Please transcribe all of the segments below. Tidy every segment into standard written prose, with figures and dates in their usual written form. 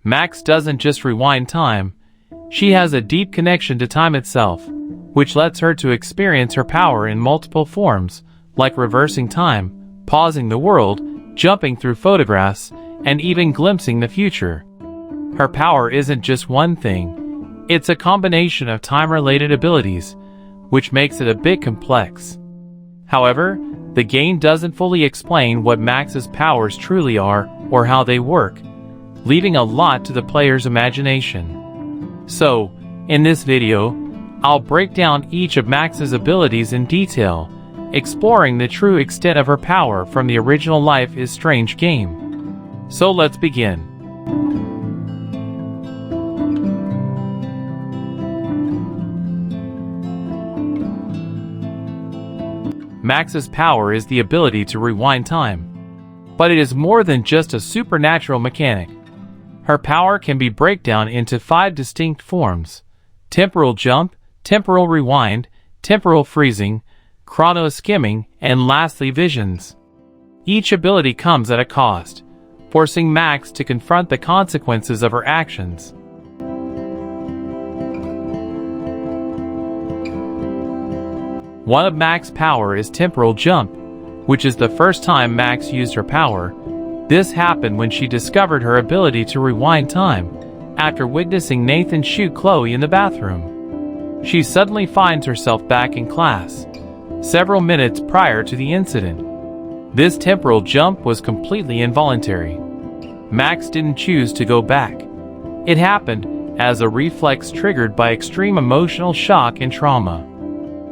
Max doesn't just rewind time, she has a deep connection to time itself, which lets her to experience her power in multiple forms, like reversing time, pausing the world, jumping through photographs, and even glimpsing the future. Her power isn't just one thing, it's a combination of time-related abilities, which makes it a bit complex. However, the game doesn't fully explain what Max's powers truly are or how they work, leaving a lot to the player's imagination. So, in this video, I'll break down each of Max's abilities in detail, exploring the true extent of her power from the original Life is Strange game. So let's begin. Max's power is the ability to rewind time. But it is more than just a supernatural mechanic. Her power can be broken down into 5 distinct forms: temporal jump, temporal rewind, temporal freezing, chrono skimming, and lastly visions. Each ability comes at a cost, forcing Max to confront the consequences of her actions. One of Max's power is temporal jump, which is the first time Max used her power. This happened when she discovered her ability to rewind time, after witnessing Nathan shoot Chloe in the bathroom. She suddenly finds herself back in class, several minutes prior to the incident. This temporal jump was completely involuntary. Max didn't choose to go back. It happened as a reflex triggered by extreme emotional shock and trauma.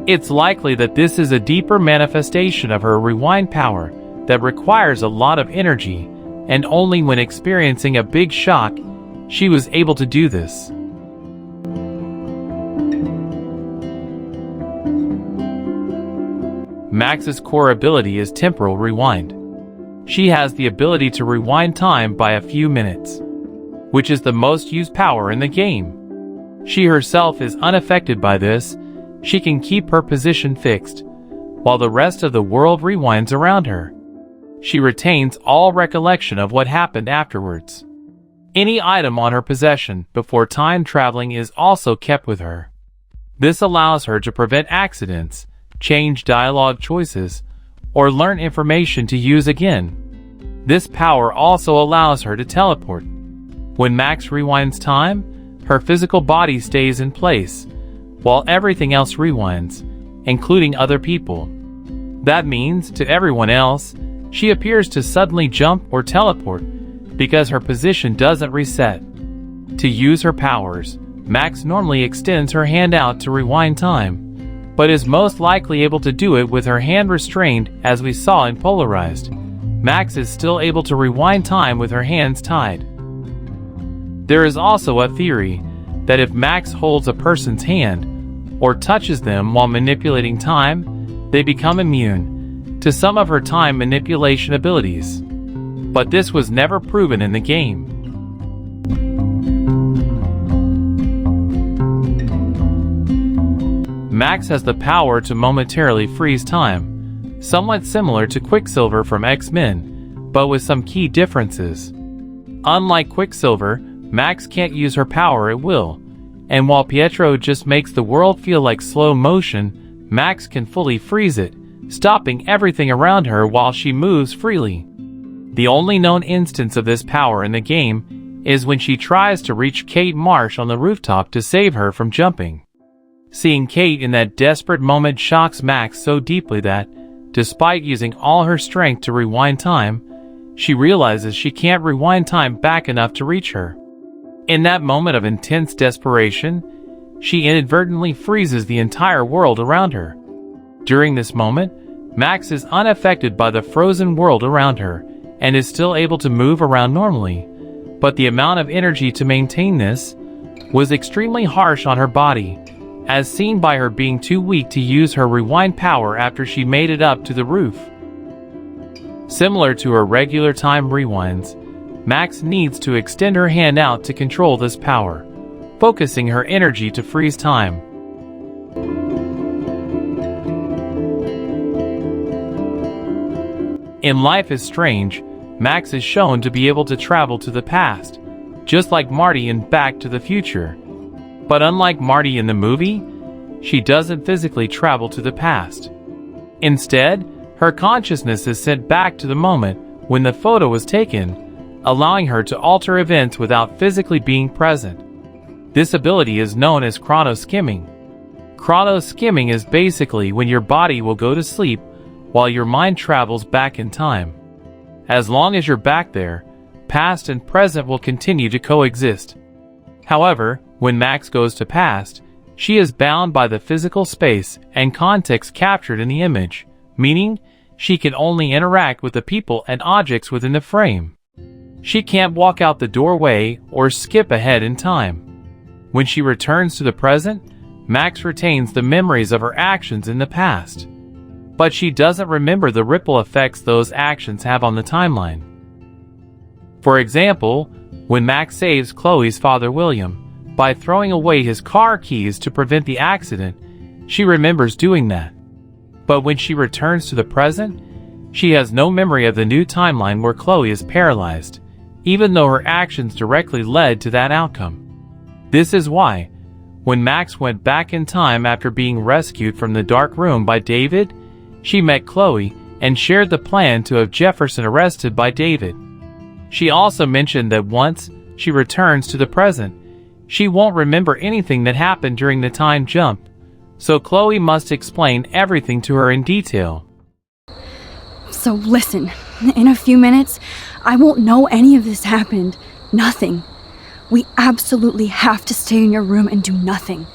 It's likely that this is a deeper manifestation of her rewind power that requires a lot of energy, and only when experiencing a big shock, she was able to do this. Max's core ability is temporal rewind. She has the ability to rewind time by a few minutes, which is the most used power in the game. She herself is unaffected by this. She can keep her position fixed, while the rest of the world rewinds around her. She retains all recollection of what happened afterwards. Any item on her possession before time traveling is also kept with her. This allows her to prevent accidents, change dialogue choices, or learn information to use again. This power also allows her to teleport. When Max rewinds time, her physical body stays in place, while everything else rewinds, including other people. That means, to everyone else, she appears to suddenly jump or teleport because her position doesn't reset. To use her powers, Max normally extends her hand out to rewind time, but is most likely able to do it with her hand restrained, as we saw in Polarized. Max is still able to rewind time with her hands tied. There is also a theory that if Max holds a person's hand, or touches them while manipulating time, they become immune to some of her time manipulation abilities. But this was never proven in the game. Max has the power to momentarily freeze time, somewhat similar to Quicksilver from X-Men, but with some key differences. Unlike Quicksilver, Max can't use her power at will. And while Pietro just makes the world feel like slow motion, Max can fully freeze it, stopping everything around her while she moves freely. The only known instance of this power in the game is when she tries to reach Kate Marsh on the rooftop to save her from jumping. Seeing Kate in that desperate moment shocks Max so deeply that, despite using all her strength to rewind time, she realizes she can't rewind time back enough to reach her. In that moment of intense desperation, she inadvertently freezes the entire world around her. During this moment, Max is unaffected by the frozen world around her and is still able to move around normally, but the amount of energy to maintain this was extremely harsh on her body, as seen by her being too weak to use her rewind power after she made it up to the roof. Similar to her regular time rewinds, Max needs to extend her hand out to control this power, focusing her energy to freeze time. In Life is Strange, Max is shown to be able to travel to the past, just like Marty in Back to the Future. But unlike Marty in the movie, she doesn't physically travel to the past. Instead, her consciousness is sent back to the moment when the photo was taken, allowing her to alter events without physically being present. This ability is known as chronoskimming. Chronoskimming is basically when your body will go to sleep while your mind travels back in time. As long as you're back there, past and present will continue to coexist. However, when Max goes to past, she is bound by the physical space and context captured in the image, meaning she can only interact with the people and objects within the frame. She can't walk out the doorway or skip ahead in time. When she returns to the present, Max retains the memories of her actions in the past. But she doesn't remember the ripple effects those actions have on the timeline. For example, when Max saves Chloe's father William by throwing away his car keys to prevent the accident, she remembers doing that. But when she returns to the present, she has no memory of the new timeline where Chloe is paralyzed, even though her actions directly led to that outcome. This is why, when Max went back in time after being rescued from the dark room by David, she met Chloe and shared the plan to have Jefferson arrested by David. She also mentioned that once she returns to the present, she won't remember anything that happened during the time jump, so Chloe must explain everything to her in detail. So listen, in a few minutes, I won't know any of this happened. Nothing. We absolutely have to stay in your room and do nothing.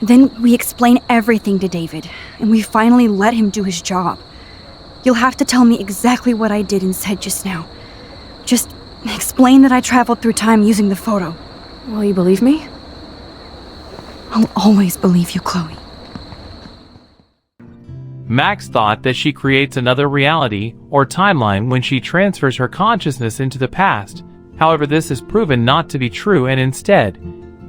Then we explain everything to David, and we finally let him do his job. You'll have to tell me exactly what I did and said just now. Just explain that I traveled through time using the photo. Will you believe me? I'll always believe you, Chloe. Max thought that she creates another reality or timeline when she transfers her consciousness into the past. However, this is proven not to be true, and instead,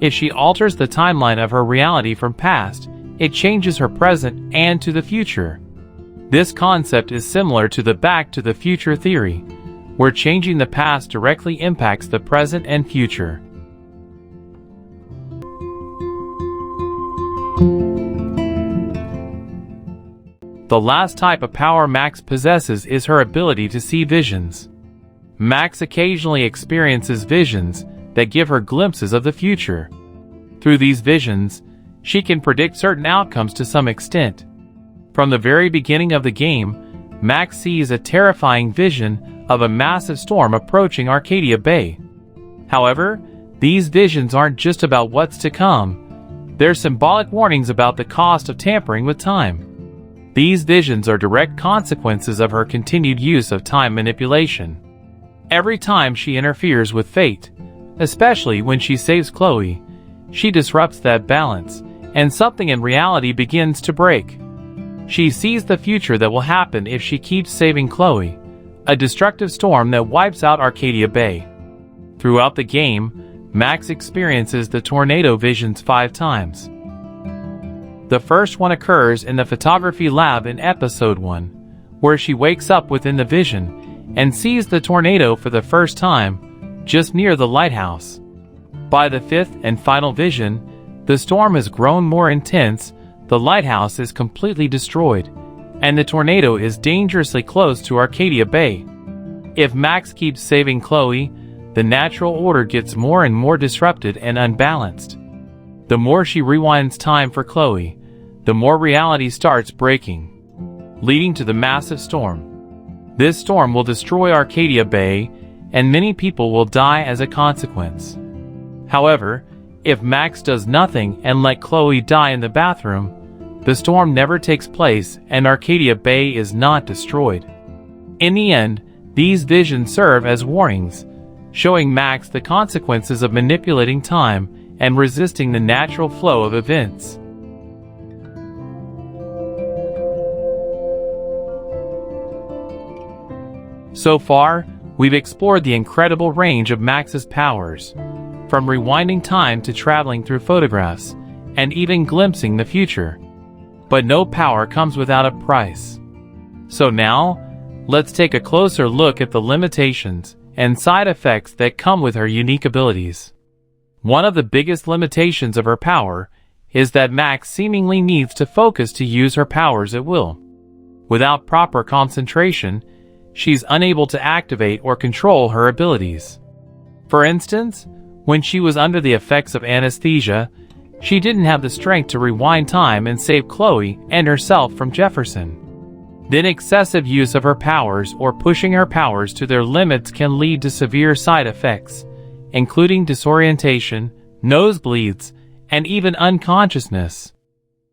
if she alters the timeline of her reality from past, it changes her present and to the future. This concept is similar to the Back to the Future theory, where changing the past directly impacts the present and future. The last type of power Max possesses is her ability to see visions. Max occasionally experiences visions that give her glimpses of the future. Through these visions, she can predict certain outcomes to some extent. From the very beginning of the game, Max sees a terrifying vision of a massive storm approaching Arcadia Bay. However, these visions aren't just about what's to come. They're symbolic warnings about the cost of tampering with time. These visions are direct consequences of her continued use of time manipulation. Every time she interferes with fate, especially when she saves Chloe, she disrupts that balance, and something in reality begins to break. She sees the future that will happen if she keeps saving Chloe, a destructive storm that wipes out Arcadia Bay. Throughout the game, Max experiences the tornado visions 5 times. The first one occurs in the photography lab in episode 1, where she wakes up within the vision and sees the tornado for the first time, just near the lighthouse. By the 5th and final vision, the storm has grown more intense, the lighthouse is completely destroyed, and the tornado is dangerously close to Arcadia Bay. If Max keeps saving Chloe, the natural order gets more and more disrupted and unbalanced. The more she rewinds time for Chloe, the more reality starts breaking, leading to the massive storm. This storm will destroy Arcadia Bay, and many people will die as a consequence. However, if Max does nothing and let Chloe die in the bathroom, the storm never takes place and Arcadia Bay is not destroyed. In the end, these visions serve as warnings, showing Max the consequences of manipulating time and resisting the natural flow of events. So far, we've explored the incredible range of Max's powers, from rewinding time to traveling through photographs, and even glimpsing the future. But no power comes without a price. So now, let's take a closer look at the limitations and side effects that come with her unique abilities. One of the biggest limitations of her power is that Max seemingly needs to focus to use her powers at will. Without proper concentration, she's unable to activate or control her abilities. For instance, when she was under the effects of anesthesia, she didn't have the strength to rewind time and save Chloe and herself from Jefferson. Then excessive use of her powers or pushing her powers to their limits can lead to severe side effects, including disorientation, nosebleeds, and even unconsciousness.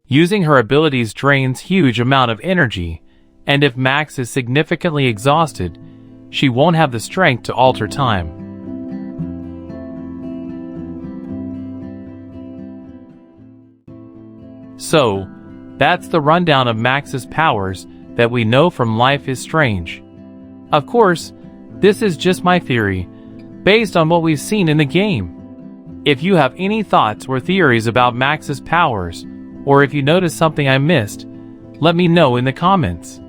Using her abilities drains huge amount of energy, and if Max is significantly exhausted, she won't have the strength to alter time. So, that's the rundown of Max's powers that we know from Life is Strange. Of course, this is just my theory, based on what we've seen in the game. If you have any thoughts or theories about Max's powers, or if you noticed something I missed, let me know in the comments.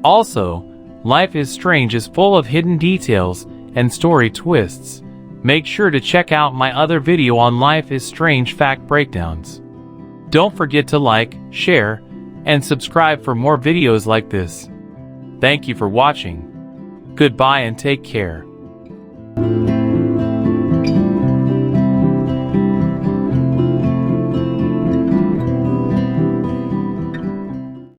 Also, Life is Strange is full of hidden details and story twists. Make sure to check out my other video on Life is Strange fact breakdowns. Don't forget to like, share, and subscribe for more videos like this. Thank you for watching. Goodbye and take care.